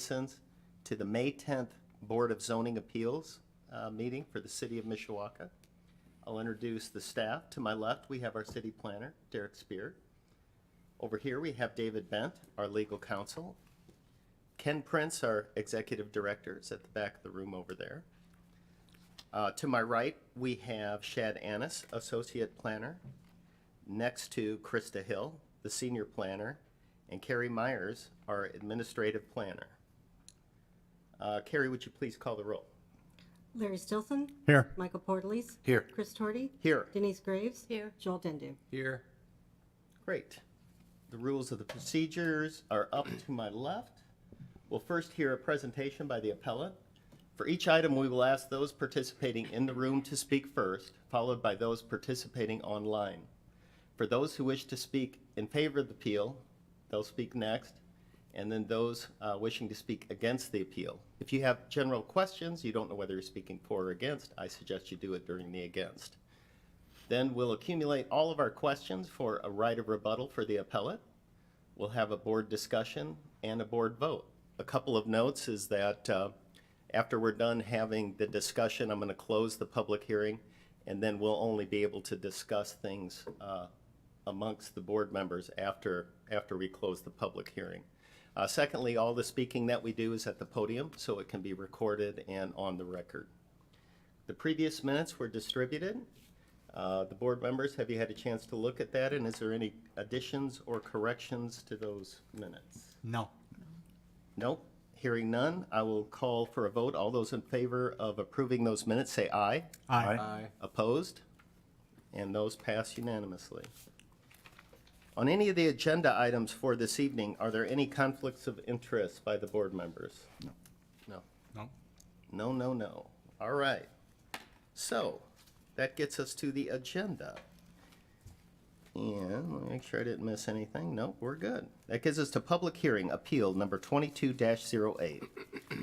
citizens to the May 10th Board of Zoning Appeals meeting for the City of Mishawaka. I'll introduce the staff. To my left, we have our city planner, Derek Spear. Over here, we have David Bent, our legal counsel. Ken Prince, our executive director, is at the back of the room over there. To my right, we have Shad Annis, associate planner. Next to Krista Hill, the senior planner, and Carrie Myers, our administrative planner. Carrie, would you please call the roll? Larry Stilson. Here. Michael Portelis. Here. Chris Torty. Here. Denise Graves. Here. Joel Dendu. Here. Great. The rules of the procedures are up to my left. We'll first hear a presentation by the appellant. For each item, we will ask those participating in the room to speak first, followed by those participating online. For those who wish to speak in favor of the appeal, they'll speak next, and then those wishing to speak against the appeal. If you have general questions, you don't know whether you're speaking for or against, I suggest you do it during the against. Then we'll accumulate all of our questions for a right of rebuttal for the appellate. We'll have a board discussion and a board vote. A couple of notes is that after we're done having the discussion, I'm going to close the public hearing, and then we'll only be able to discuss things amongst the board members after we close the public hearing. Secondly, all the speaking that we do is at the podium, so it can be recorded and on the record. The previous minutes were distributed. The board members, have you had a chance to look at that, and is there any additions or corrections to those minutes? No. Nope. Hearing none, I will call for a vote. All those in favor of approving those minutes say aye. Aye. Opposed? And those pass unanimously. On any of the agenda items for this evening, are there any conflicts of interest by the board members? No. No. No. No, no, no. All right. So that gets us to the agenda. And let me make sure I didn't miss anything. Nope, we're good. That gives us to public hearing, appeal number 22-08.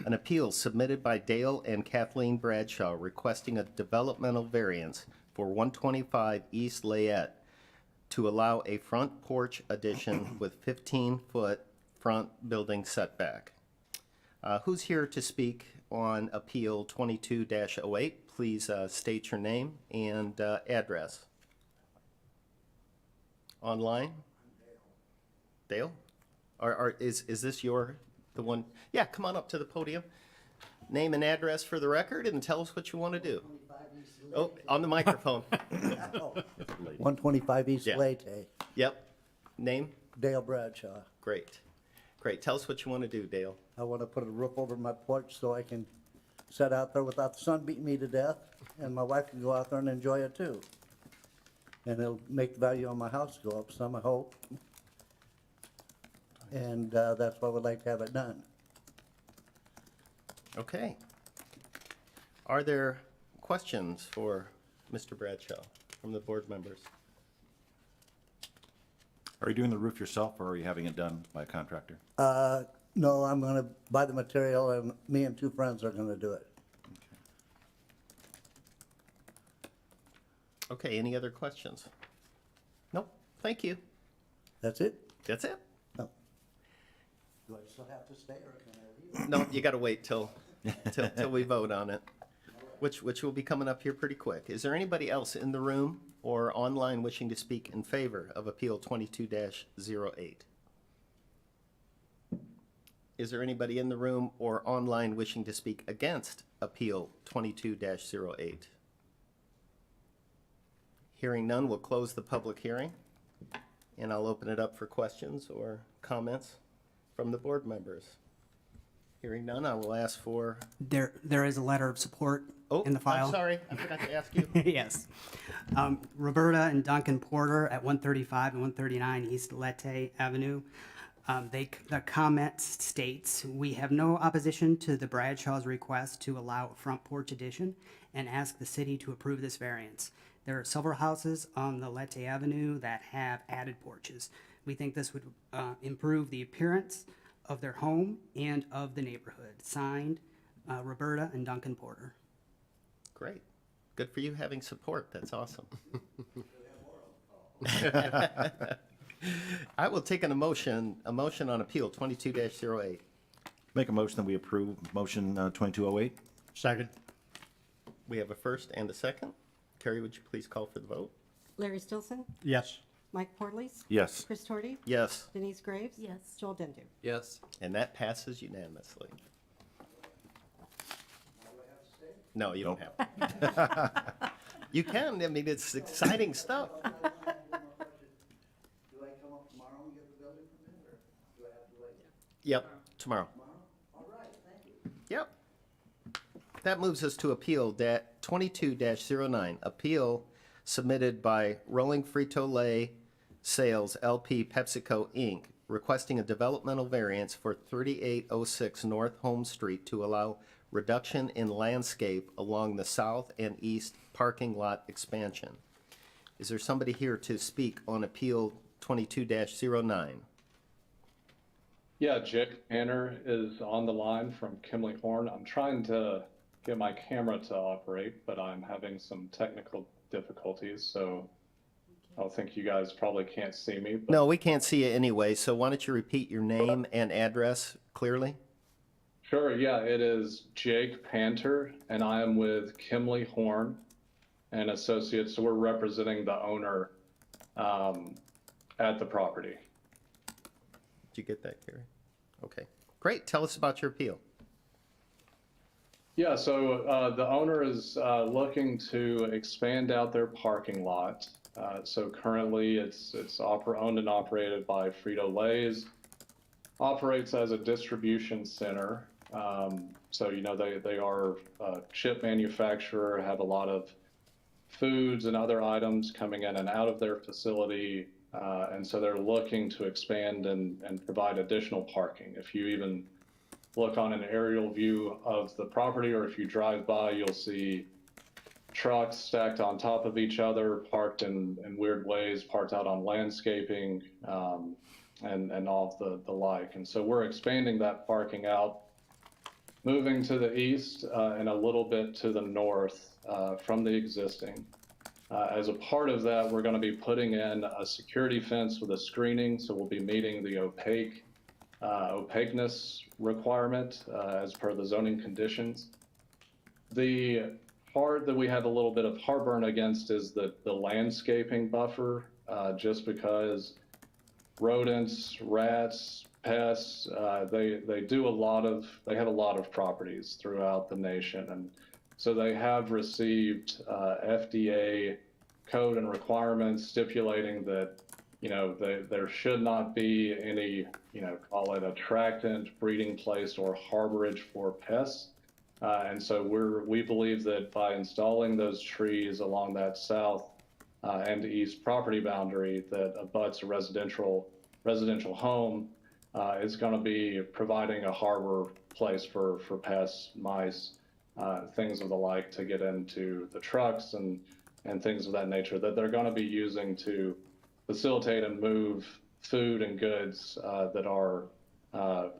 An appeal submitted by Dale and Kathleen Bradshaw requesting a developmental variance for 125 East Layette to allow a front porch addition with 15-foot front building setback. Who's here to speak on appeal 22-08? Please state your name and address. Online? Dale? Is this the one? Yeah, come on up to the podium. Name and address for the record and tell us what you want to do. Oh, on the microphone. 125 East Yeah. Leyte, Yep. Name? Dale Bradshaw. Great. Great. Tell us what you want to do, Dale. I want to put a roof over my porch so I can sit out there without the sun beating me to death, and my wife can go out there and enjoy it too. And it'll make the value on my house go up some, I hope. And that's why I would like to have it done. Okay. Are there questions for Mr. Bradshaw from the board members? Are you doing the roof yourself, or are you having it done by a contractor? No, I'm going to buy the material, and me and two friends are going to do it. Okay, any other questions? Nope. Thank you. That's it? That's it. No. Do I still have to stay, or can I leave? No, you got to wait till we vote on it, which will be coming up here pretty quick. Is there anybody else in the room or online wishing to speak in favor of Appeal 22-08? Is there anybody in the room or online wishing to speak against Appeal 22-08? Hearing none, we'll close the public hearing, and I'll open it up for questions or comments from the board members. Hearing none, I will ask for... There is a letter of support in the file. I'm sorry, I forgot to ask you. Yes. Roberta and Duncan Porter at 135 and 139 East Leyte Avenue. The comment states, "We have no opposition to the Bradshaw's request to allow a front porch addition and ask the city to approve this variance. There are several houses on the Leyte Avenue that have added porches. We think this would improve the appearance of their home and of the neighborhood." Signed, Roberta and Duncan Porter. Great. Good for you having support. That's awesome. I will take a motion on Appeal 22-08. Make a motion that we approve motion 2208. Second. We have a first and a second. Carrie, would you please call for the vote? Larry Stilson, Yes. Mike Portelease, Yes. Chris Torty, Yes, Denise Graves. Yes. Joel Dende. Yes. and that passes unanimously. No, you don't have to. You can, I mean, it's exciting stuff. Do I come up tomorrow and get the building permit, or do I have to wait? Yep, tomorrow. All right, thank you. Yep. That moves us to appeal 22-09, appeal submitted by Rolling Frito-Lay Sales LP PepsiCo Inc., requesting a developmental variance for 3806 North Home Street to allow reduction in landscape along the south and east parking lot expansion. Is there somebody here to speak on appeal 22-09? Yeah, Jake Panner is on the line from Kimley Horn. I'm trying to get my camera to operate, but I'm having some technical difficulties, so I think you guys probably can't see me. But No, we can't see you anyway, so why don't you repeat your name and address clearly? Sure, yeah, it is Jake Panter, and I am with Kimley Horn and Associates, so we're representing the owner at the property. Did you get that, Carrie? Okay, great. Tell us about your appeal. Yeah, so the owner is looking to expand out their parking lot. So currently it's owned and operated by Frito-Lay's, operates as a distribution center. So, you know, they are a chip manufacturer, have a lot of foods and other items coming in and out of their facility. And so they're looking to expand and provide additional parking. If you even look on an aerial view of the property, or if you drive by, you'll see trucks stacked on top of each other, parked in weird ways, parked out on landscaping, and all of the like. And so we're expanding that parking out, moving to the east and a little bit to the north from the existing. As a part of that, we're going to be putting in a security fence with a screening, so we'll be meeting the opaqueness requirement as per the zoning conditions. The part that we have a little bit of heartburn against is the landscaping buffer, just because rodents, rats, pests, they have a lot of properties throughout the nation, and so they have received FDA code and requirements stipulating that, you know, there should not be any, you know, call it attractant, breeding place, or harborage for pests. And so we believe that by installing those trees along that south and east property boundary that abuts a residential home, is going to be providing a harbor place for pests, mice, things of the like, to get into the trucks and things of that nature that they're going to be using to facilitate and move food and goods that our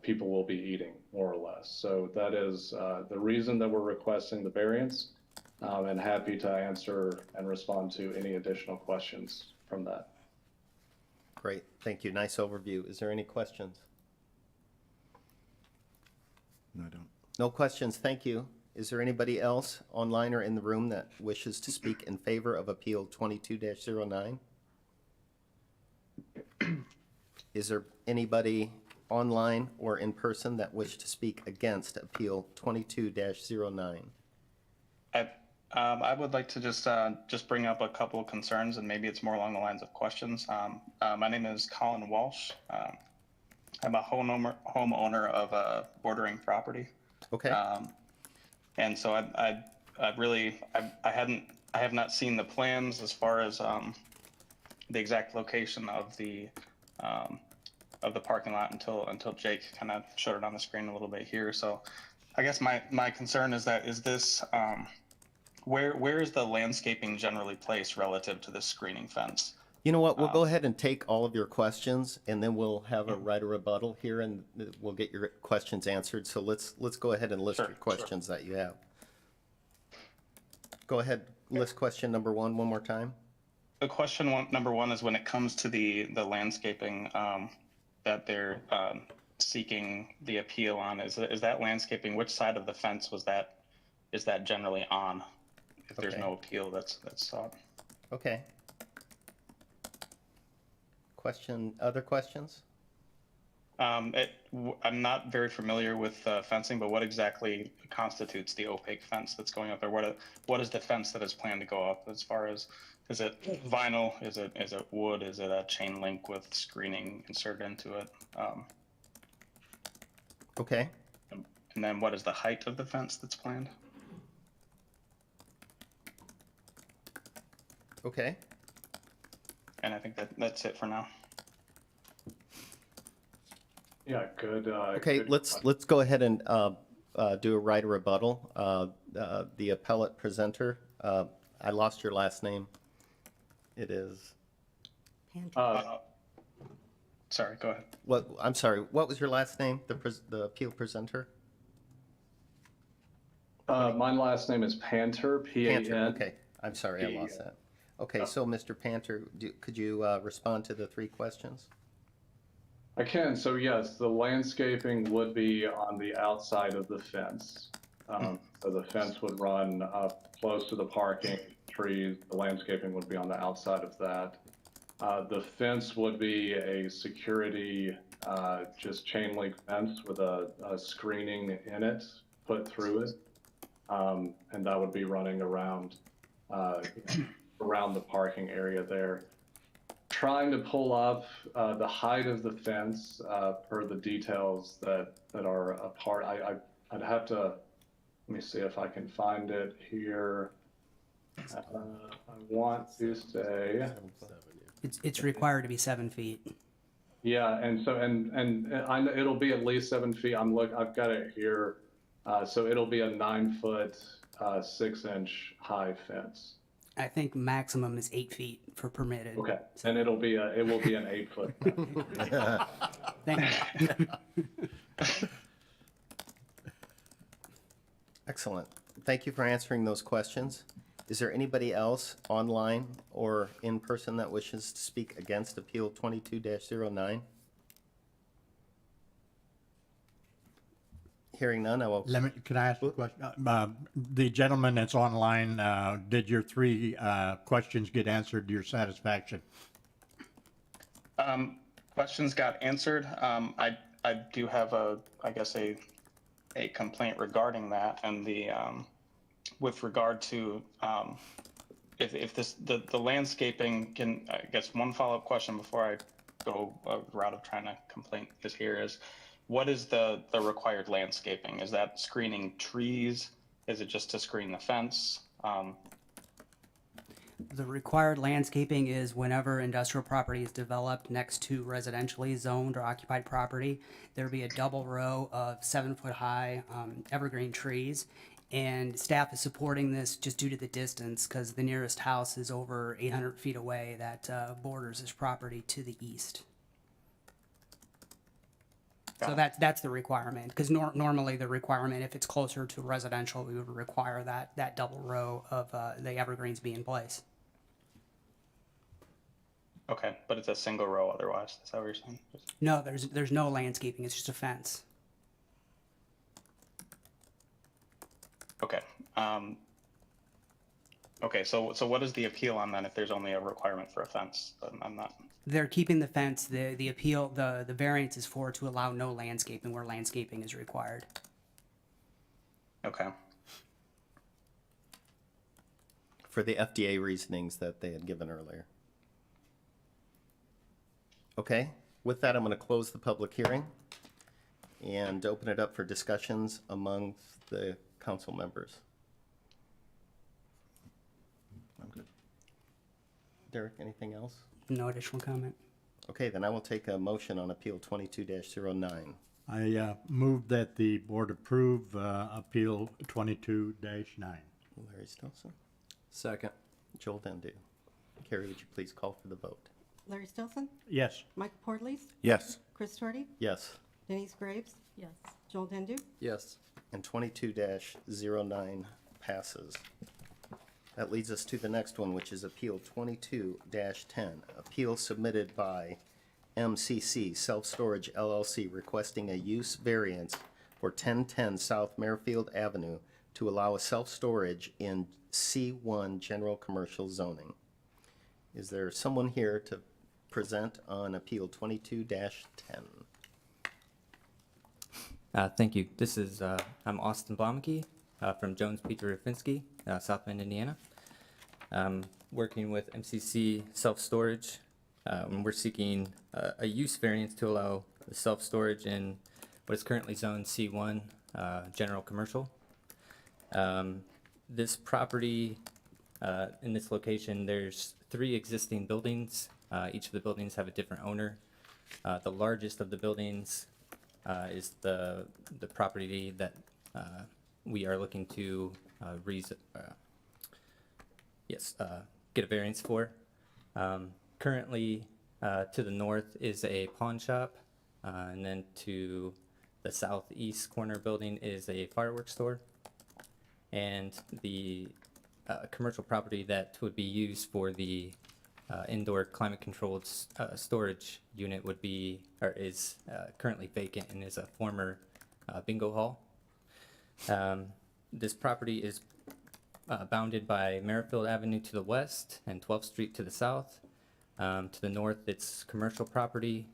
people will be eating, more or less. So that is the reason that we're requesting the variance, and happy to answer and respond to any additional questions from that. Great, thank you. Nice overview. Is there any questions? No, I don't. No questions, thank you. Is there anybody else online or in the room that wishes to speak in favor of Appeal 22-09? Is there anybody online or in person that wish to speak against Appeal 22-09? I would like to just bring up a couple of concerns, and maybe it's more along the lines of questions. My name is Colin Walsh. I'm a homeowner of a bordering property. Okay, And so I have not seen the plans as far as the exact location of the parking lot until Jake kind of showed it on the screen a little bit here. So I guess my concern is this where is the landscaping generally placed relative to this screening fence? you know what, we'll go ahead and take all of your questions, and then we'll have a right of rebuttal here, and we'll get your questions answered. So let's go ahead and list Sure, your questions that you have. Go ahead, list question number one more time. The question number one is when it comes to the landscaping that they're seeking the appeal on, is that landscaping, which side of the fence is that generally on? If there's Okay. no appeal that's sought. Okay. Other questions? I'm not very familiar with fencing, but what exactly constitutes the opaque fence that's going up there? What is the fence that is planned to go up as far as, is it vinyl? Is it wood? Is it a chain link with screening inserted into it? Okay. And then what is the height of the fence that's planned? Okay. And I think that's it for now. Yeah, good. Okay, good let's go ahead and do a right of rebuttal. The appellate presenter, I lost your last name. It is, Panther. Sorry, go ahead. I'm sorry, what was your last name, the appeal presenter? My last name is Panter, Panter, P-A-N. okay, I'm sorry, I lost that. Okay, so Mr. Panter, could you respond to the 3 questions? I can. So yes, the landscaping would be on the outside of the fence. So the fence would run up close to the parking trees. The landscaping would be on the outside of that. The fence would be a security, just chain link fence with a screening in it, put through it. And that would be running around the parking area there. Trying to pull up the height of the fence per the details that are a part. I'd have to, let me see if I can find it here. I want to say, It's required to be 7 feet. yeah, and so and I know it'll be at least 7 feet. I've got it here. So it'll be a 9-foot, 6-inch high fence. I think maximum is 8 feet for permitted. Okay, and it will be an 8-foot fence. Thank you. Excellent. Thank you for answering those questions. Is there anybody else online or in person that wishes to speak against Appeal 22-09? Hearing none, I will. Can I ask a question? The gentleman that's online, did your 3 questions get answered to your satisfaction? Questions got answered. I do have I guess a complaint regarding that, and with regard to if the landscaping can, I guess one follow-up question before I go a route of trying to complain is here is, what is the required landscaping? Is that screening trees? Is it just to screen the fence? The required landscaping is whenever industrial property is developed next to residentially zoned or occupied property, there'll be a double row of 7-foot high evergreen trees. And staff is supporting this just due to the distance, because the nearest house is over 800 feet away that borders this property to the east. So that's the requirement, because normally the requirement, if it's closer to residential, we would require that double row of the evergreens be in place. Okay, but it's a single row otherwise. Is that what you're saying? No, there's no landscaping. It's just a fence. Okay. Okay. So what is the appeal on then if there's only a requirement for a fence? I'm not. They're keeping the fence. The appeal, the variance is for to allow no landscaping where landscaping is required. Okay. For the FDA reasonings that they had given earlier. Okay, with that, I'm going to close the public hearing and open it up for discussions amongst the council members. I'm good. Derek, anything else? No additional comment. Okay, then I will take a motion on Appeal 22-09. I move that the board approve Appeal 22-9. Larry Stilson, Second. Joel Dendu. Carrie, would you please call for the vote? Larry Stilson, Yes. Michael Portelease, Yes. Chris Torty, Yes. Denise Graves, Yes. Joel Dendu, Yes. And 22-09 passes. That leads us to the next one, which is Appeal 22-10, appeal submitted by MCC Self Storage LLC requesting a use variance for 1010 South Merrifield Avenue to allow a self-storage in C1 General Commercial Zoning. Is there someone here to present on Appeal 22-10? Thank you. This is, I'm Austin Blomke from Jones Peter Rufinski, South Bend, Indiana. Working with MCC Self-Storage, and we're seeking a use variance to allow the self-storage in what is currently zoned C1, General Commercial. This property, in this location, there's 3 existing buildings. Each of the buildings have a different owner. The largest of the buildings is the property that we are looking to get a variance for. Currently, to the north is a pawn shop, and then to the southeast corner building is a fireworks store. And the commercial property that would be used for the indoor climate-controlled storage unit would be, or is currently vacant and is a former bingo hall. This property is bounded by Merrifield Avenue to the west and 12th Street to the south. To the north, it's commercial property.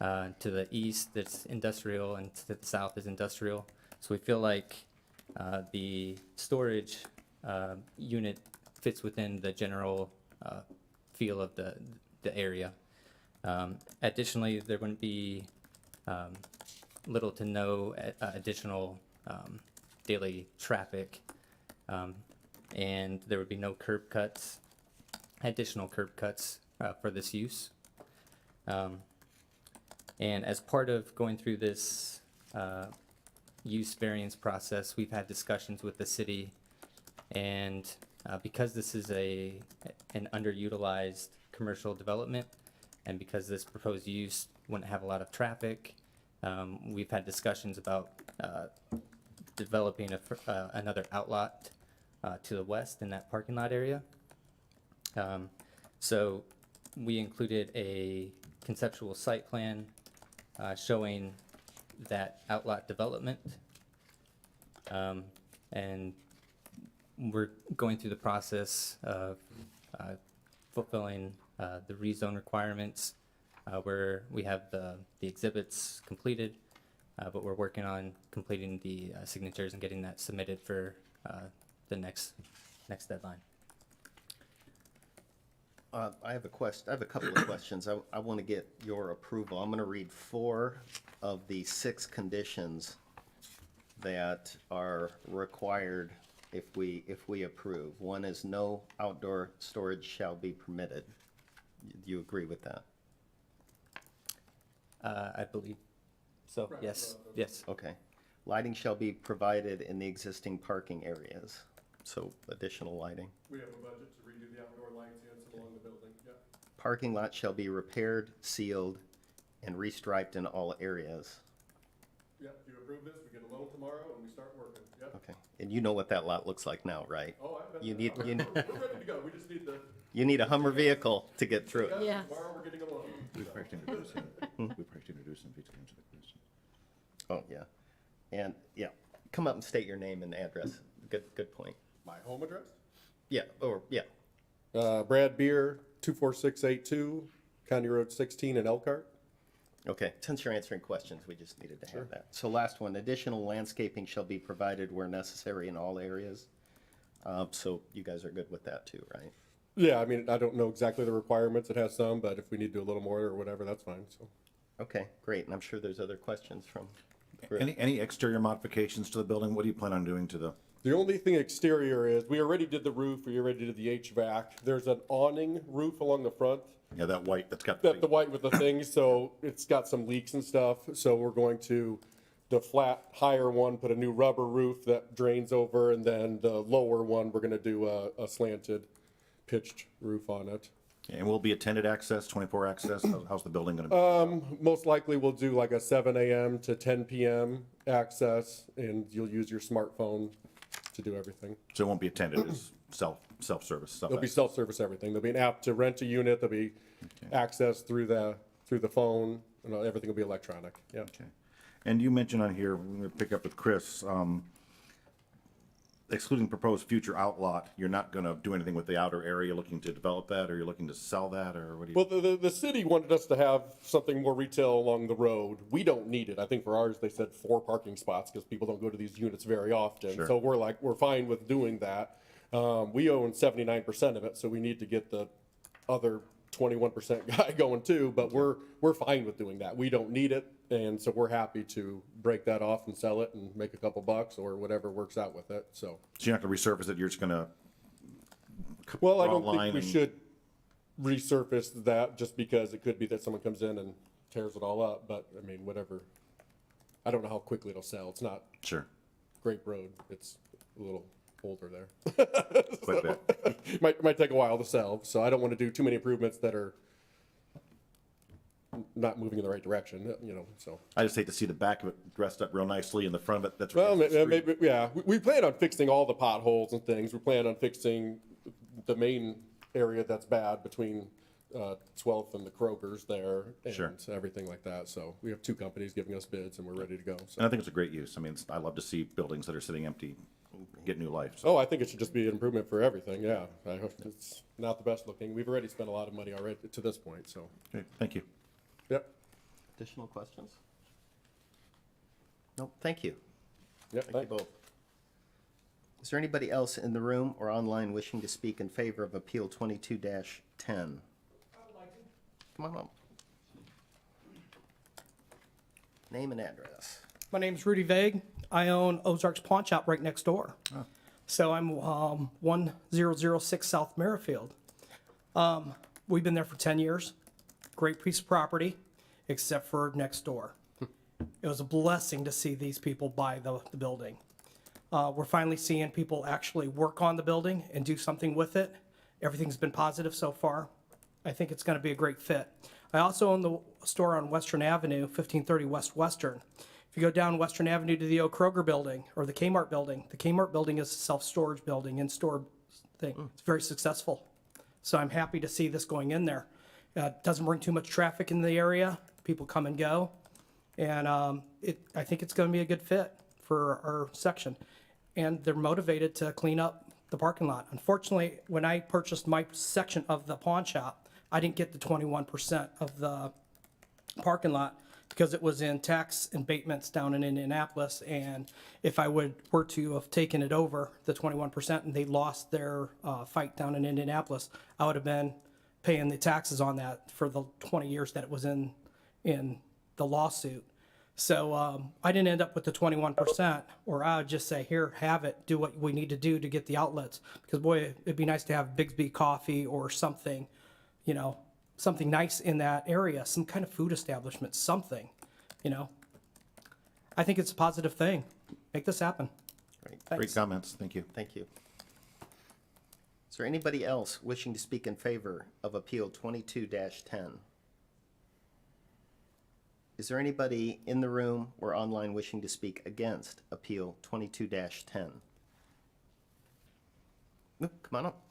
To the east, it's industrial, and to the south is industrial. So we feel like the storage unit fits within the general feel of the area. Additionally, there wouldn't be little to no additional daily traffic, and there would be no curb cuts, additional curb cuts for this use. And as part of going through this use variance process, we've had discussions with the city, and because this is an underutilized commercial development, and because this proposed use wouldn't have a lot of traffic, we've had discussions about developing another outlot to the west in that parking lot area. So we included a conceptual site plan showing that outlot development, and we're going through the process of fulfilling the rezone requirements, where we have the exhibits completed, but we're working on completing the signatures and getting that submitted for the next deadline. I have a couple of questions. I want to get your approval. I'm going to read 4 of the 6 conditions that are required if we approve. One is no outdoor storage shall be permitted. Do you agree with that? I believe so. Yes. Yes. Okay. Lighting shall be provided in the existing parking areas. So additional lighting. We have a budget to redo the outdoor lights and some along the building, yeah. Parking lot shall be repaired, sealed, and restriped in all areas. Yeah, if you approve this, we get a loan tomorrow and we start working, yeah. Okay. And you know what that lot looks like now, right? Oh, I bet. You need, We're ready to go, we just need the. you need a Hummer vehicle to get through it. Yes. Tomorrow, we're getting a loan. We've practically introduced him. We've practically introduced him if he can answer the question. Oh, yeah. And, yeah, come up and state your name and address. Good point. My home address? Yeah, Brad Beer, 24682, County Road 16 in Elkhart. okay. Since you're answering questions, we just needed to have that. So last one, additional landscaping shall be provided where necessary in all areas. So you guys are good with that too, right? Yeah, I mean, I don't know exactly the requirements, it has some, but if we need to do a little more or whatever, that's fine, so. Okay, great. And I'm sure there's other questions from the group. Any exterior modifications to the building? What do you plan on doing to the? The only thing exterior is, we already did the roof, we already did the HVAC. There's an awning roof along the front, Yeah, that white, that's got the white with the things, so it's got some leaks and stuff. So we're going to, the flat higher one, put a new rubber roof that drains over, and then the lower one, we're gonna do a slanted pitched roof on it. And will be attended access, 24 access? How's the building gonna be? Most likely we'll do like a 7 a.m. to 10 p.m. access, and you'll use your smartphone to do everything. So it won't be attended, it's self-service stuff? There'll be self-service everything. There'll be an app to rent a unit. There'll be access through the through the phone, and everything will be electronic, yeah. Okay. And you mentioned on here, we're gonna pick up with Chris, excluding proposed future outlot, you're not gonna do anything with the outer area, looking to develop that, or you're looking to sell that, or what do you? Well, the city wanted us to have something more retail along the road. We don't need it. I think for ours, they said 4 parking spots because people don't go to these units very often. Sure. So we're fine with doing that. We own 79% of it, so we need to get the other 21% guy going too, but we're fine with doing that. We don't need it, and so we're happy to break that off and sell it and make a couple bucks or whatever works out with it, so. So you're not gonna resurface it, you're just gonna? Well, I draw a don't think line we and- should resurface that just because it could be that someone comes in and tears it all up, but I mean, whatever. I don't know how quickly it'll sell. It's not Sure. Grape Road. It's a little older there. Quite a bit. Might take a while to sell, so I don't want to do too many improvements that are not moving in the right direction, you know, so. I just hate to see the back of it dressed up real nicely and the front of it, that's. Well, against the street. maybe, yeah, we plan on fixing all the potholes and things. We plan on fixing the main area that's bad between 12th and the Kroger's there Sure. and everything like that. So we have 2 companies giving us bids and we're ready to go. And So. I think it's a great use. I mean, I love to see buildings that are sitting empty get new life. So Oh, I think it should just be an improvement for everything, yeah. I hope it's not the best looking. We've already spent a lot of money already to this point, so, okay, thank you. yep, Additional questions? Nope, thank you. yep. Thank you both. Is there anybody else in the room or online wishing to speak in favor of Appeal 22-10? Come on up. Name and address. My name's Rudy Vague. I own Ozarks Pawn Shop right next door. So I'm 1006 South Merrifield. We've been there for 10 years. Great piece of property, except for next door. It was a blessing to see these people buy the building. We're finally seeing people actually work on the building and do something with it. Everything's been positive so far. I think it's going to be a great fit. I also own the store on Western Avenue, 1530 West Western. If you go down Western Avenue to the old Kroger building or the Kmart building is a self-storage building and store thing. It's very successful. So I'm happy to see this going in there. It doesn't bring too much traffic in the area. People come and go. And I think it's going to be a good fit for our section. And they're motivated to clean up the parking lot. Unfortunately, when I purchased my section of the pawn shop, I didn't get the 21% of the parking lot because it was in tax abatements down in Indianapolis. And if I were to have taken it over, the 21%, and they lost their fight down in Indianapolis, I would have been paying the taxes on that for the 20 years that it was in the lawsuit. So I didn't end up with the 21%, or I would just say, here, have it, do what we need to do to get the outlets. Because boy, it'd be nice to have Bigsby Coffee or something, you know, something nice in that area, some kind of food establishment, something, you know. I think it's a positive thing. Make this happen. Great. Great Thanks. comments, thank you. Thank you. Is there anybody else wishing to speak in favor of Appeal 22-10? Is there anybody in the room or online wishing to speak against Appeal 22-10? Come on up.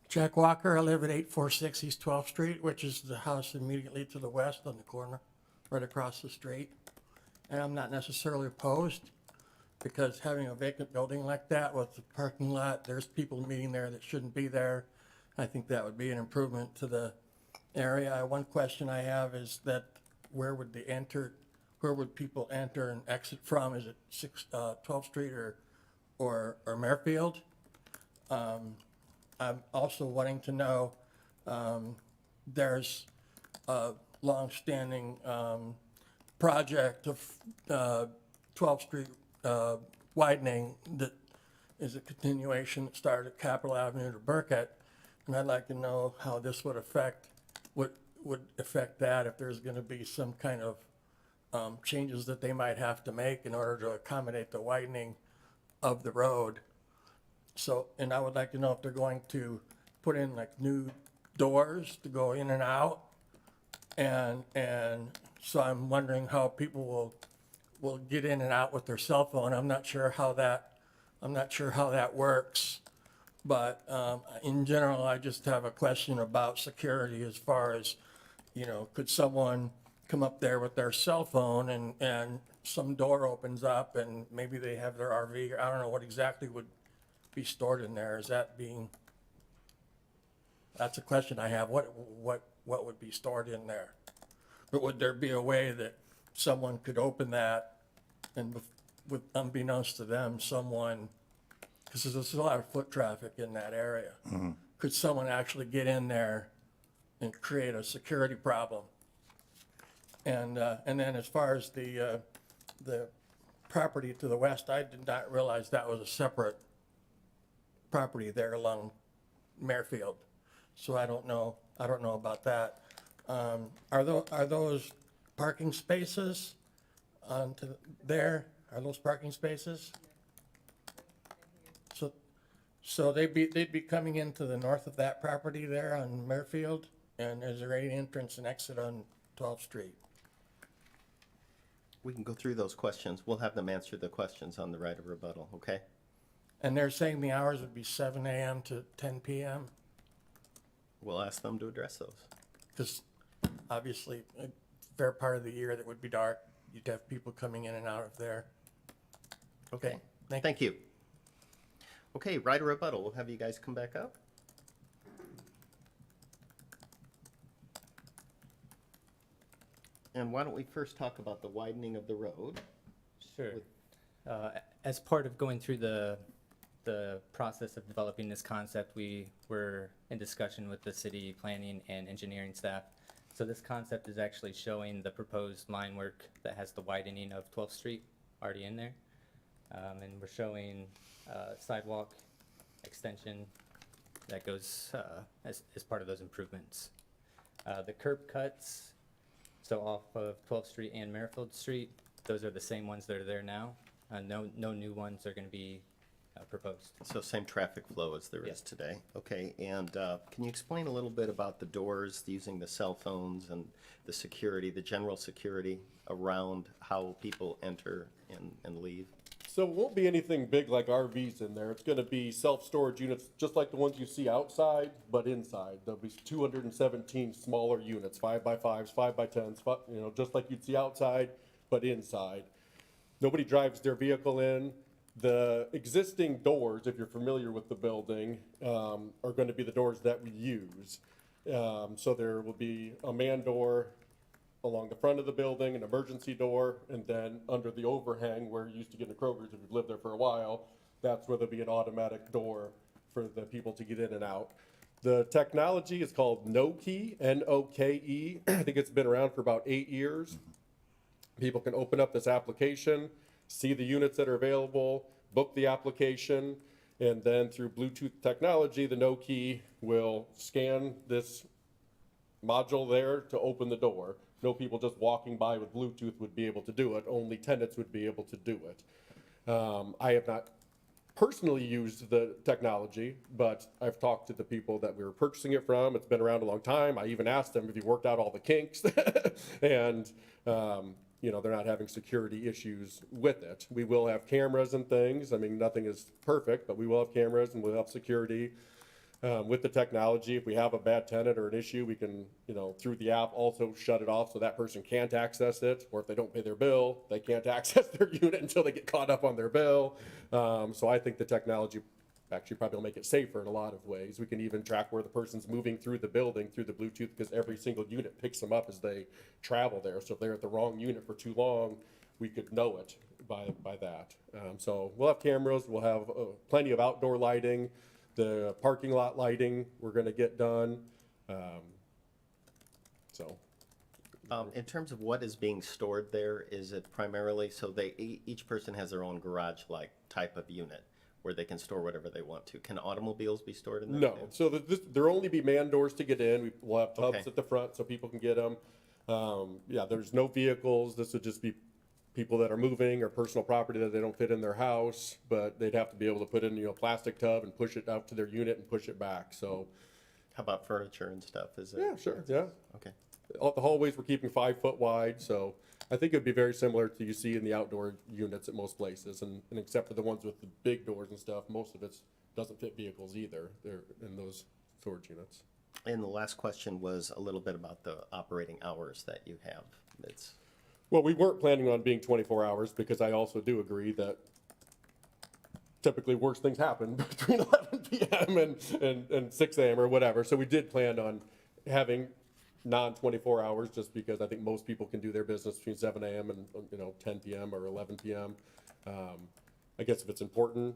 Jack Walker, I live at 846 East 12th Street, which is the house immediately to the west on the corner, right across the street. And I'm not necessarily opposed, because having a vacant building like that with the parking lot, there's people meeting there that shouldn't be there. I think that would be an improvement to the area. One question I have is that where would people enter and exit from? Is it 12th Street or Merrifield? I'm also wanting to know, there's a longstanding project of 12th Street widening that is a continuation that started at Capitol Avenue to Burkett. And I'd like to know how this would affect that, if there's going to be some kind of changes that they might have to make in order to accommodate the widening of the road. So, and I would like to know if they're going to put in like new doors to go in and out. And so I'm wondering how people will get in and out with their cell phone. I'm not sure how that works. But in general, I just have a question about security as far as, you know, could someone come up there with their cell phone and some door opens up and maybe they have their RV, or I don't know what exactly would be stored in there. Is that being, that's a question I have. What would be stored in there? But would there be a way that someone could open that and with unbeknownst to them, someone, because there's a lot of foot traffic in that area. Could someone actually get in there and create a security problem? And then as far as the property to the west, I did not realize that was a separate property there along Merrifield. So I don't know about that. Are those parking spaces onto there? Are those parking spaces? So they'd be coming into the north of that property there on Merrifield? And is there any entrance and exit on 12th Street? We can go through those questions. We'll have them answer the questions on the right of rebuttal, okay? And they're saying the hours would be 7 a.m. to 10 p.m.? We'll ask them to address those. Because obviously, a fair part of the year that would be dark, you'd have people coming in and out of there. Okay, Thank thank you. Okay, right of rebuttal. We'll have you guys come back up. And why don't we first talk about the widening of the road? Sure. As part of going through the process of developing this concept, we were in discussion with the city planning and engineering staff. So this concept is actually showing the proposed line work that has the widening of 12th Street already in there. And we're showing sidewalk extension that goes as part of those improvements. The curb cuts, so off of 12th Street and Merrifield Street, those are the same ones that are there now. No new ones are going to be proposed. So same traffic flow as there is today. Okay, and can you explain a little bit about the doors, using the cell phones and the security, the general security around how people enter and leave? So it won't be anything big like RVs in there. It's gonna be self-storage units, just like the ones you see outside, but inside. There'll be 217 smaller units, 5x5s, 5x10s, you know, just like you'd see outside, but inside. Nobody drives their vehicle in. The existing doors, if you're familiar with the building, are gonna be the doors that we use. So there will be a man door along the front of the building, an emergency door, and then under the overhang where you used to get into Kroger's if you've lived there for a while, that's where there'll be an automatic door for the people to get in and out. The technology is called Noke, N-O-K-E. I think it's been around for about 8 years. People can open up this application, see the units that are available, book the application, and then through Bluetooth technology, the Noke will scan this module there to open the door. No people just walking by with Bluetooth would be able to do it. Only tenants would be able to do it. I have not personally used the technology, but I've talked to the people that we were purchasing it from. It's been around a long time. I even asked them if he worked out all the kinks, and you know, they're not having security issues with it. We will have cameras and things. I mean, nothing is perfect, but we will have cameras and we'll have security. With the technology, if we have a bad tenant or an issue, we can, you know, through the app also shut it off so that person can't access it, or if they don't pay their bill, they can't access their unit until they get caught up on their bill. So I think the technology actually probably will make it safer in a lot of ways. We can even track where the person's moving through the building through the Bluetooth, because every single unit picks them up as they travel there. So if they're at the wrong unit for too long, we could know it by that. So we'll have cameras, we'll have plenty of outdoor lighting. The parking lot lighting we're gonna get done. In terms of what is being stored there, is it primarily, so each person has their own garage-like type of unit where they can store whatever they want to? Can automobiles be stored in there? No, too? so there'll only be man doors to get in. We'll have tubs Okay. at the front so people can get them. Yeah, there's no vehicles. This would just be people that are moving or personal property that they don't fit in their house, but they'd have to be able to put in, you know, a plastic tub and push it out to their unit and push it back. So, How about furniture and stuff? Is it? yeah, sure, yeah. Okay. The hallways we're keeping 5 foot wide, so I think it'd be very similar to you see in the outdoor units at most places, and except for the ones with the big doors and stuff, most of it doesn't fit vehicles either. They're in those storage units. And the last question was a little bit about the operating hours that you have. It's, Well, we weren't planning on being 24 hours because I also do agree that typically worse things happen between 11 p.m. and 6 a.m. or whatever. So we did plan on having non-24 hours just because I think most people can do their business between 7 a.m. and 10 p.m. or 11 p.m. I guess if it's important,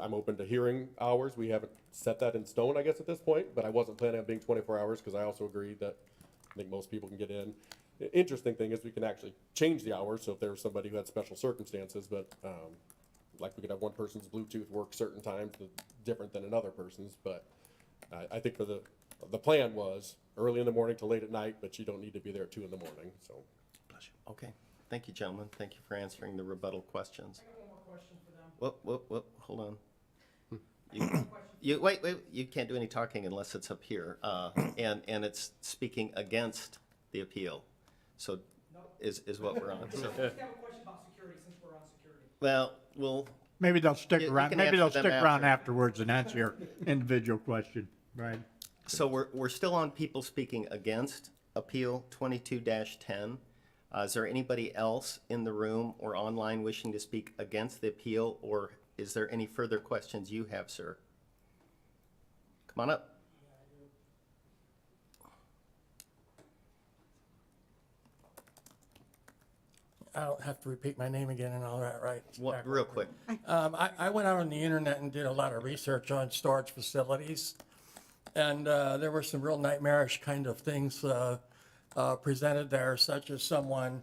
I'm open to hearing hours. We haven't set that in stone, I guess, at this point, but I wasn't planning on being 24 hours because I also agree that I think most people can get in. The interesting thing is we can actually change the hours, so if there was somebody who had special circumstances, but like we could have one person's Bluetooth work certain times different than another person's, but I think for the plan was early in the morning to late at night, but you don't need to be there at 2 in the morning, so. okay. Thank you, gentlemen. Thank you for answering the rebuttal questions. I got one more question for them. Whoop, hold on. Wait, you can't do any talking unless it's up here. And it's speaking against the appeal. So is what we're on. So, I have a question about security since we're on security. well, we'll, Maybe they'll stick You around, can maybe they'll answer them stick around after. afterwards and answer your individual question, right? so we're still on people speaking against Appeal 22-10. Is there anybody else in the room or online wishing to speak against the appeal, or is there any further questions you have, sir? Come on up. I don't have to repeat my name again and all that, right? What, real quick. I went out on the internet and did a lot of research on storage facilities, and there were some real nightmarish kind of things presented there, such as someone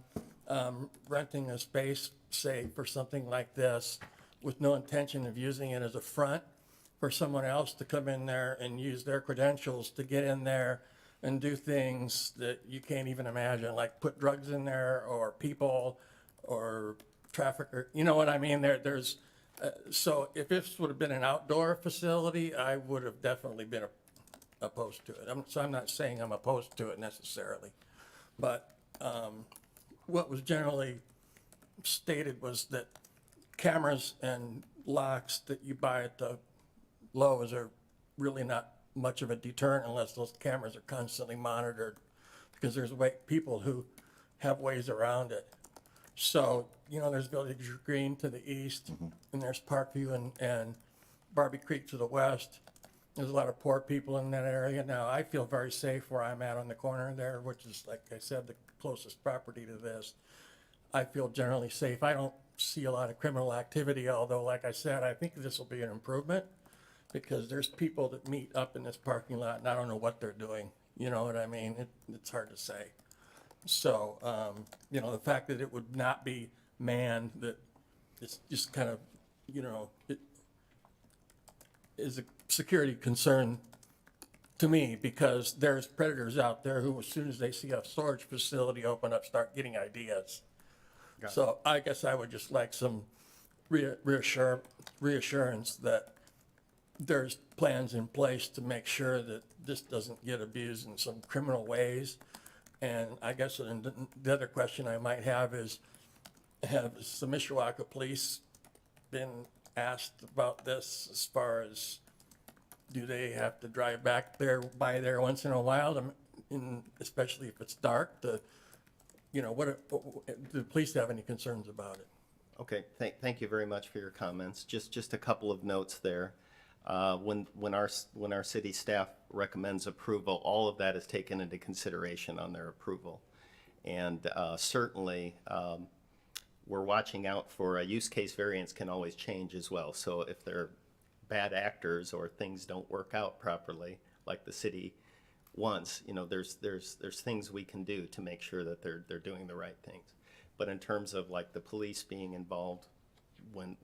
renting a space, say, for something like this, with no intention of using it as a front for someone else to come in there and use their credentials to get in there and do things that you can't even imagine, like put drugs in there or people or traffic, or, you know what I mean? There's so if this would have been an outdoor facility, I would have definitely been opposed to it. So I'm not saying I'm opposed to it necessarily, but what was generally stated was that cameras and locks that you buy at the Lowe's are really not much of a deterrent unless those cameras are constantly monitored, because there's people who have ways around it. So, there's Village Green to the east, and there's Parkview and Barbie Creek to the west. There's a lot of poor people in that area. Now, I feel very safe where I'm at on the corner there, which is, like I said, the closest property to this. I feel generally safe. I don't see a lot of criminal activity, although, like I said, I think this will be an improvement, because there's people that meet up in this parking lot, and I don't know what they're doing. You know what I mean? It's hard to say. So, the fact that it would not be manned, that it's just kind of, it is a security concern to me, because there's predators out there who, as soon as they see a storage facility open up, start getting ideas. So I guess I would just like some reassurance that there's plans in place to make sure that this doesn't get abused in some criminal ways. And I guess the other question I might have is, have the Mishawaka police been asked about this, as far as, do they have to drive back there, by there once in a while, especially if it's dark, do the police have any concerns about it? Okay, thank you very much for your comments. Just a couple of notes there. When our city staff recommends approval, all of that is taken into consideration on their approval. And certainly, we're watching out for a use case variance can always change as well. So if they're bad actors or things don't work out properly, like the city wants, there's things we can do to make sure that they're doing the right things. But in terms of like the police being involved, when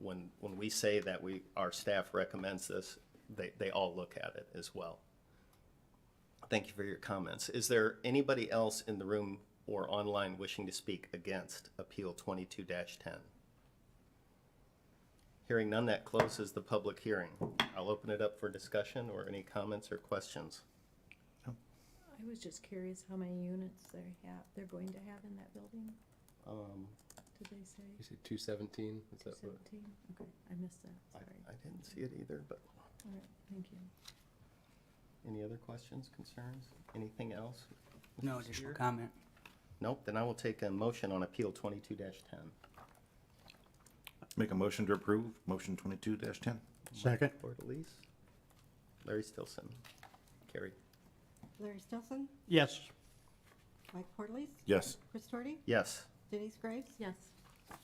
we say that our staff recommends this, they all look at it as well. Thank you for your comments. Is there anybody else in the room or online wishing to speak against Appeal 22-10? Hearing none, that closes the public hearing. I'll open it up for discussion or any comments or questions. I was just curious how many units they're going to have in that building, did they say? You said 217? Is that what? 17? Okay, I missed that, I sorry. I didn't see it either, but All right, thank you. any other questions, concerns? Anything else? No Mr. additional Spear? comment. Nope, then I will take a motion on Appeal 22-10. Make a motion to approve, motion 22-10. Second? Bordelise, Larry Stillson, carried. Larry Stillson, Yes. Mike Portalatis, Yes. Chris Torty, Yes, Denise Graves, Yes,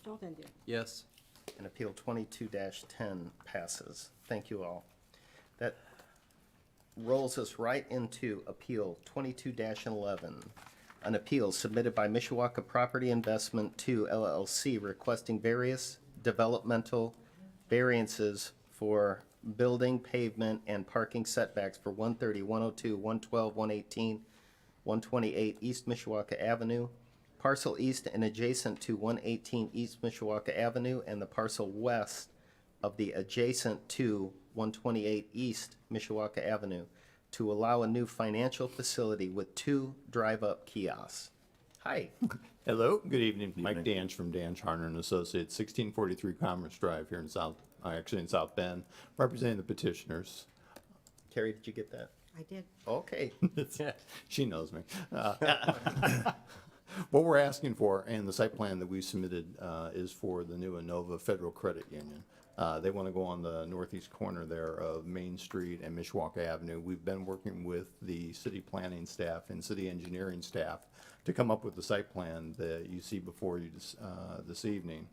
Joel Dendu. Yes. and Appeal 22-10 passes. Thank you all. That rolls us right into Appeal 22-11, an appeal submitted by Mishawaka Property Investment 2 LLC requesting various developmental variances for building, pavement, and parking setbacks for 130, 102, 112, 118, 128 East Mishawaka Avenue, parcel east and adjacent to 118 East Mishawaka Avenue, and the parcel west of the adjacent to 128 East Mishawaka Avenue to allow a new financial facility with 2 drive-up kiosks. Hi. Hello, good evening. Mike Evening. Danch from Danch Harner and Associates, 1643 Commerce Drive here in actually in South Bend, representing the petitioners. Carrie, did you get that? I did. Okay. She knows me. What we're asking for, and the site plan that we submitted is for the new Inova Federal Credit Union. They want to go on the northeast corner there of Main Street and Mishawaka Avenue. We've been working with the city planning staff and city engineering staff to come up with the site plan that you see before you this evening.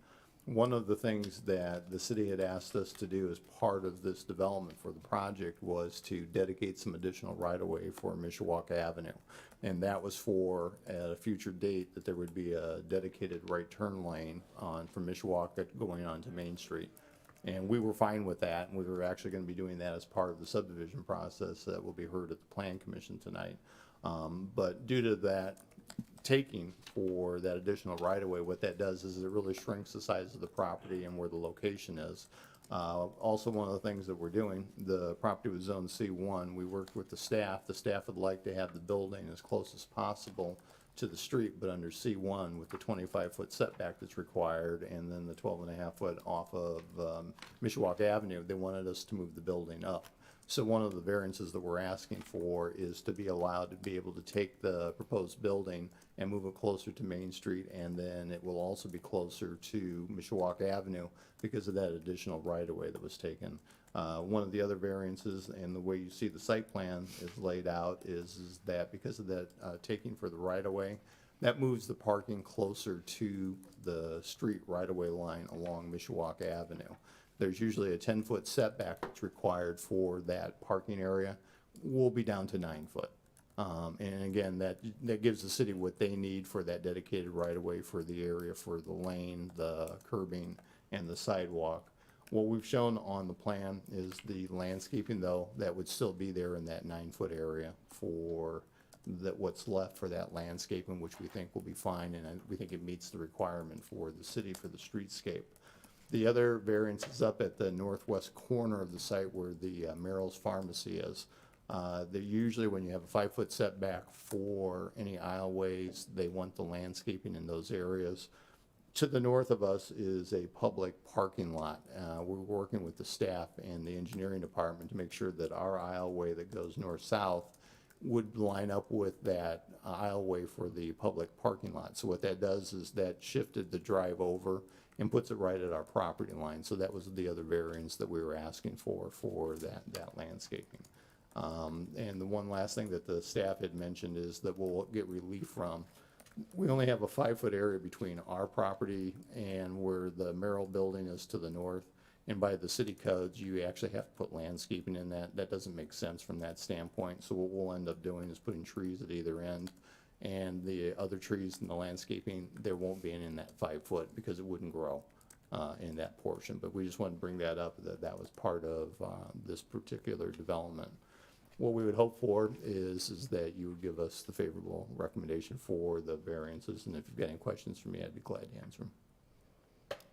One of the things that the city had asked us to do as part of this development for the project was to dedicate some additional right-of-way for Mishawaka Avenue. And that was for, at a future date, that there would be a dedicated right turn lane from Mishawaka going on to Main Street. And we were fine with that, and we were actually going to be doing that as part of the subdivision process that will be heard at the Plan Commission tonight. But due to that taking for that additional right-of-way, what that does is it really shrinks the size of the property and where the location is. Also, one of the things that we're doing, the property was zoned C1. We worked with the staff. The staff would like to have the building as close as possible to the street, but under C1 with the 25-foot setback that's required, and then the 12.5 foot off of Mishawaka Avenue, they wanted us to move the building up. So one of the variances that we're asking for is to be allowed to be able to take the proposed building and move it closer to Main Street, and then it will also be closer to Mishawaka Avenue because of that additional right-of-way that was taken. One of the other variances, and the way you see the site plan is laid out, is that because of that taking for the right-of-way, that moves the parking closer to the street right-of-way line along Mishawaka Avenue. There's usually a 10-foot setback that's required for that parking area. We'll be down to 9 foot. And again, that gives the city what they need for that dedicated right-of-way for the area, for the lane, the curbing, and the sidewalk. What we've shown on the plan is the landscaping, though, that would still be there in that 9-foot area for what's left for that landscaping, which we think will be fine, and we think it meets the requirement for the city for the streetscape. The other variance is up at the northwest corner of the site where the Merrill's Pharmacy is. They usually, when you have a 5-foot setback for any aisleways, they want the landscaping in those areas. To the north of us is a public parking lot. We're working with the staff and the engineering department to make sure that our aisleway that goes north-south would line up with that aisleway for the public parking lot. So what that does is that shifted the drive over and puts it right at our property line. So that was the other variance that we were asking for that landscaping. And the one last thing that the staff had mentioned is that we'll get relief from. We only have a 5-foot area between our property and where the Merrill building is to the north. And by the city codes, you actually have to put landscaping in that. That doesn't make sense from that standpoint. So what we'll end up doing is putting trees at either end. And the other trees and the landscaping, there won't be any in that 5-foot because it wouldn't grow in that portion. But we just wanted to bring that up, that was part of this particular development. What we would hope for is that you would give us the favorable recommendation for the variances, and if you've got any questions for me, I'd be glad to answer them.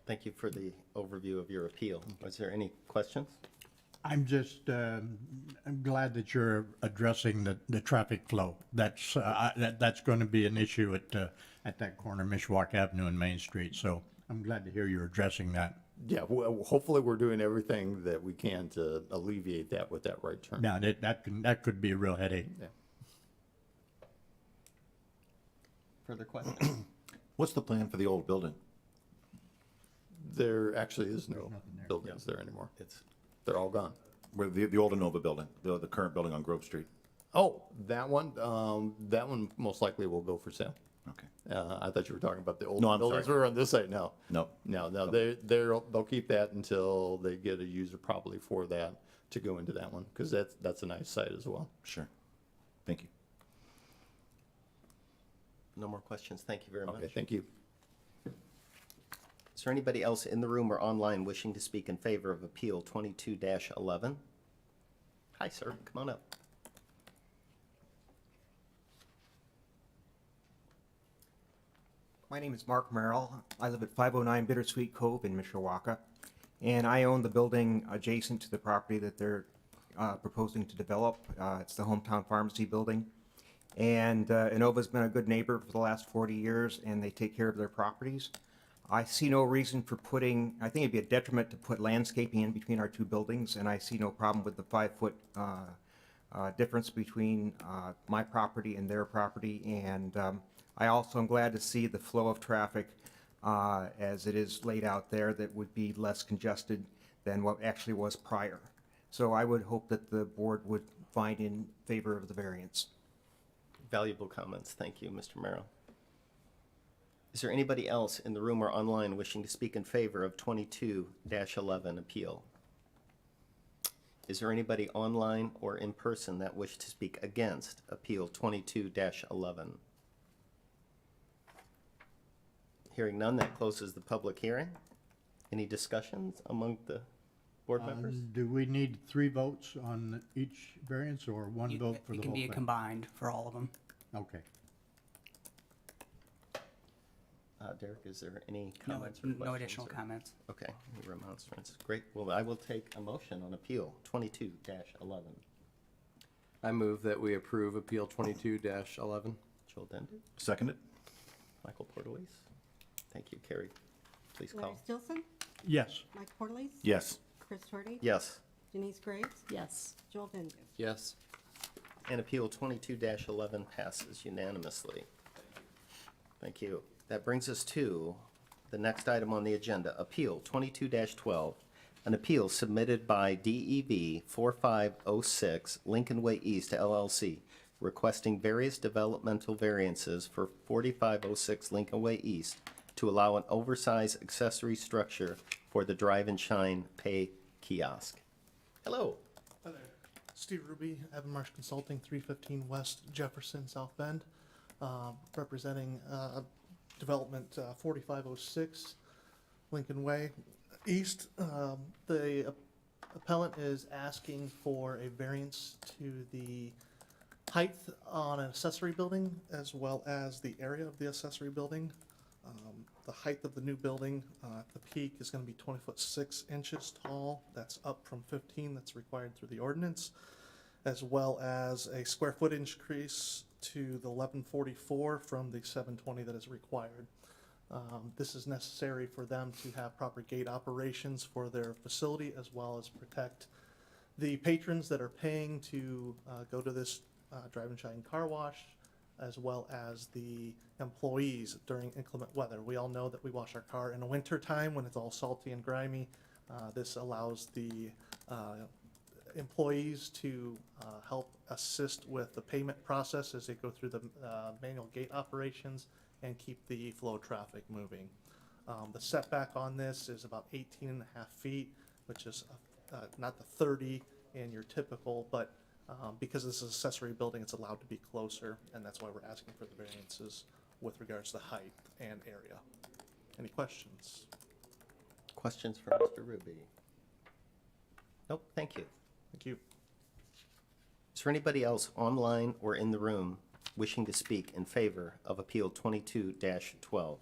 Thank you for the overview of your appeal. Was there any questions? I'm just, I'm glad that you're addressing the traffic flow. That's going to be an issue at that corner, Mishawaka Avenue and Main Street. So I'm glad to hear you're addressing that. Yeah, well, hopefully we're doing everything that we can to alleviate that with that right turn. Now, that could be a real headache. Yeah. Further questions? What's the plan for the old building? There actually is no buildings there anymore. It's They're all gone. where the old Innova building, the current building on Grove Street. Oh, that one most likely will go for sale. Okay. I thought you were talking about the old No, I'm buildings sorry. were on this site. No, No. they'll keep that until they get a user probably for that to go into that one, because that's a nice site as well. Sure. Thank you. No more questions. Thank you very much. Okay, thank you. Is there anybody else in the room or online wishing to speak in favor of Appeal 22-11? Hi, sir. Come on up. My name is Mark Merrill. I live at 509 Bittersweet Cove in Mishawaka, and I own the building adjacent to the property that they're proposing to develop. It's the Hometown Pharmacy building. And Innova's been a good neighbor for the last 40 years, and they take care of their properties. I see no reason for putting, I think it'd be a detriment to put landscaping in between our two buildings, and I see no problem with the 5-foot difference between my property and their property. And I also am glad to see the flow of traffic as it is laid out there, that would be less congested than what actually was prior. So I would hope that the board would find in favor of the variance. Valuable comments. Thank you, Mr. Merrill. Is there anybody else in the room or online wishing to speak in favor of 22-11 appeal? Is there anybody online or in person that wishes to speak against Appeal 22-11? Hearing none, that closes the public hearing. Any discussions among the board members? Do we need 3 votes on each variance or one vote for the It whole can be thing? combined for all of them. Okay. Derek, is there any No, comments or no questions, additional or- comments. Okay, any remonstrance? Great. Well, I will take a motion on Appeal 22-11. I move that we approve Appeal 22-11. Joel Dender, Seconded? Michael Portolice. Thank you, Carrie. Please Larry call. Stilson, Yes. Mike Portolice. Yes. Chris Hardy. Yes. Denise Graves, Yes. Joel Dender. Yes. And Appeal 22-11 passes unanimously. Thank you. That brings us to the next item on the agenda, Appeal 22-12, an appeal submitted by DEV 4506 Lincoln Way East LLC, requesting various developmental variances for 4506 Lincoln Way East to allow an oversized accessory structure for the Drive and Shine Pay kiosk. Hello. Hi there. Steve Ruby, Evan Marsh Consulting, 315 West Jefferson, South Bend, representing development 4506 Lincoln Way East. The appellant is asking for a variance to the height on an accessory building as well as the area of the accessory building. The height of the new building at the peak is going to be 20 foot 6 inches tall. That's up from 15 that's required through the ordinance, as well as a square foot increase to the 1144 from the 720 that is required. This is necessary for them to have proper gate operations for their facility, as well as protect the patrons that are paying to go to this Drive and Shine car wash, as well as the employees during inclement weather. We all know that we wash our car in the winter time when it's all salty and grimy. This allows the employees to help assist with the payment process as they go through the manual gate operations and keep the flow of traffic moving. The setback on this is about 18.5 feet, which is not the 30 in your typical, but because this is an accessory building, it's allowed to be closer, and that's why we're asking for the variances with regards to height and area. Any questions? Questions for Mr. Ruby? Nope, thank you. Thank you. Is there anybody else online or in the room wishing to speak in favor of Appeal 22-12?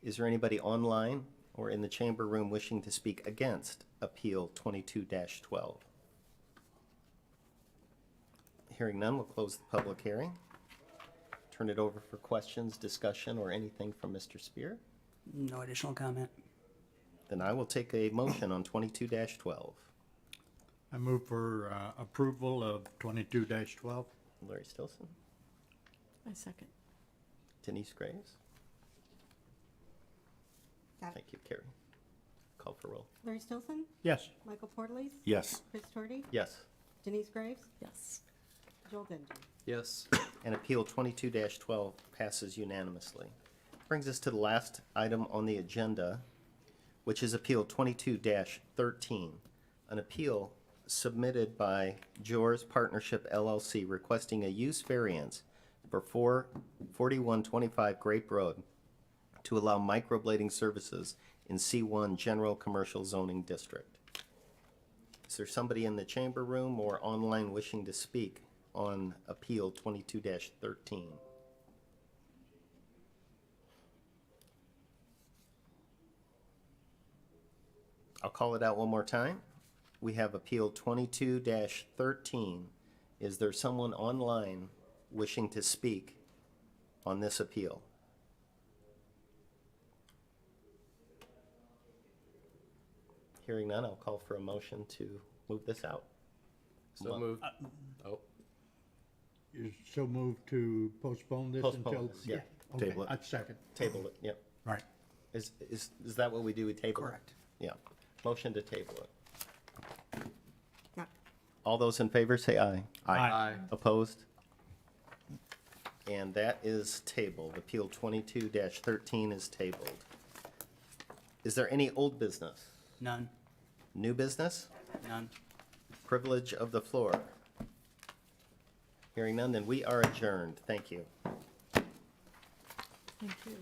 Is there anybody online or in the chamber room wishing to speak against Appeal 22-12? Hearing none, we'll close the public hearing. Turn it over for questions, discussion, or anything from Mr. Spear. No additional comment. Then I will take a motion on 22-12. I move for approval of 22-12. Larry Stilson, I second. Denise Graves. Got it. Thank you, Carrie. Call for roll. Larry Stilson, Yes. Michael Portelease, Yes. Chris Torty, Yes. Denise Graves, Yes. Joel Dender. Yes. And Appeal 22-12 passes unanimously. Brings us to the last item on the agenda, which is Appeal 22-13, an appeal submitted by Joors Partnership LLC requesting a use variance for 4125 Grape Road to allow microblading services in C1 General Commercial Zoning District. Is there somebody in the chamber room or online wishing to speak on Appeal 22-13? I'll call it out one more time. We have Appeal 22-13. Is there someone online wishing to speak on this appeal? Hearing none, I'll call for a motion to move this out. So moved. Oh, You so move to postpone this Postpone until? this, yeah. Okay, Table it. I'd second. Table it, yep. Right. Is that what we do? We table it? Correct. Yeah. Motion to table it. Got it. All those in favor say aye. aye. Opposed? And that is tabled. Appeal 22-13 is tabled. Is there any old business? None. New business? None. Privilege of the floor? Hearing none, then we are adjourned. Thank you. Thank you.